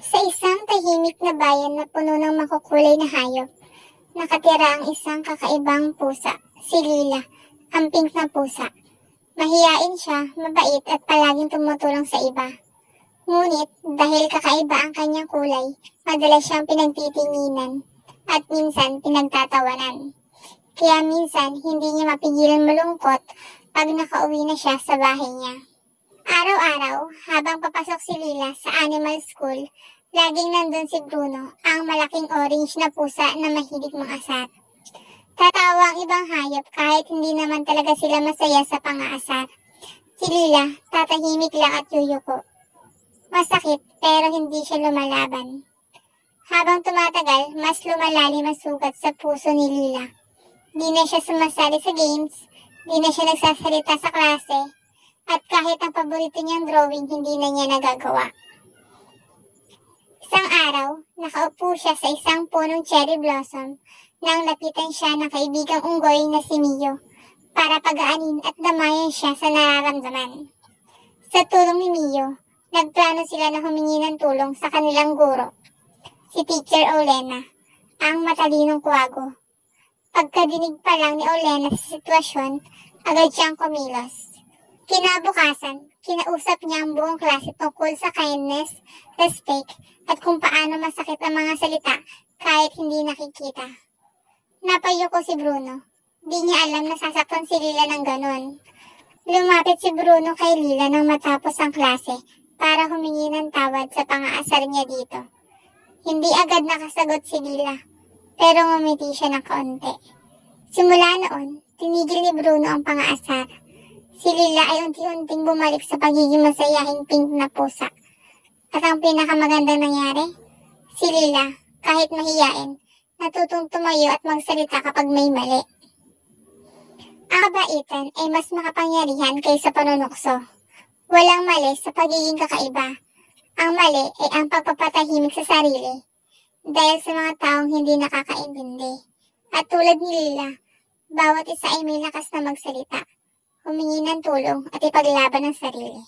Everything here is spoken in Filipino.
Sa isang tahimik na bayan na puno ng makukulay na hayop, nakatira ang isang kakaibang pusa, si Lila, ang pink na pusa. Mahiyain siya, mabait at palaging tumutulong sa iba. Ngunit dahil kakaiba ang kanyang kulay, madalas siyang pinagtitinginan at minsan pinagtatawanan. Kaya minsan hindi niya mapigilan malungkot pag nakauwi na siya sa bahay niya. Araw-araw, habang papasok si Lila sa animal school, laging nandun si Bruno, ang malaking orange na pusa na mahilig mangasar. Tatawa ang ibang hayop kahit hindi naman talaga sila masaya sa pang-aasar. Si Lila, tatahimik lang at yuyuko. Masakit pero hindi siya lumalaban. Habang tumatagal, mas lumalalim ang sugat sa puso ni Lila. Di na siya sumasali sa games, di na siya nagsasalita sa klase, at kahit ang paborito niyang drawing hindi na niya nagagawa. Isang araw, nakaupo siya sa isang punong cherry blossom nang lapitan siya ng kaibigang unggoy na si Mio para pagaanin at damayan siya sa nararamdaman. Sa tulong ni Mio, nagplano sila na humingi ng tulong sa kanilang guro, si Teacher Olena, ang matalinong kuwago. Pagkadinig pa lang ni Olena sa sitwasyon, agad siyang kumilos. Kinabukasan, kinausap niya ang buong klase tungkol sa kindness, respect, at kung paano masakit ang mga salita kahit hindi nakikita. Napayuko si Bruno. Di niya alam na sasaktan si Lila ng ganon. Lumapit si Bruno kay Lila nang matapos ang klase para humingi ng tawad sa pang-aasar niya dito. Hindi agad nakasagot si Lila, pero ngumiti siya ng kaunti. Simula noon, tinigil ni Bruno ang pang-aasar. Si Lila ay unti-unting bumalik sa pagiging masayahing pink na pusa. At ang pinakamagandang nangyari, si Lila, kahit mahiyain, natutong tumayo at magsalita kapag may mali. Ang kabaitan ay mas makapangyarihan kaysa panunukso. Walang mali sa pagiging kakaiba. Ang mali ay ang pagpapatahimik sa sarili dahil sa mga taong hindi nakakaintindi. At tulad ni Lila, bawat isa ay may lakas na magsalita, humingi ng tulong at ipaglaban ang sarili.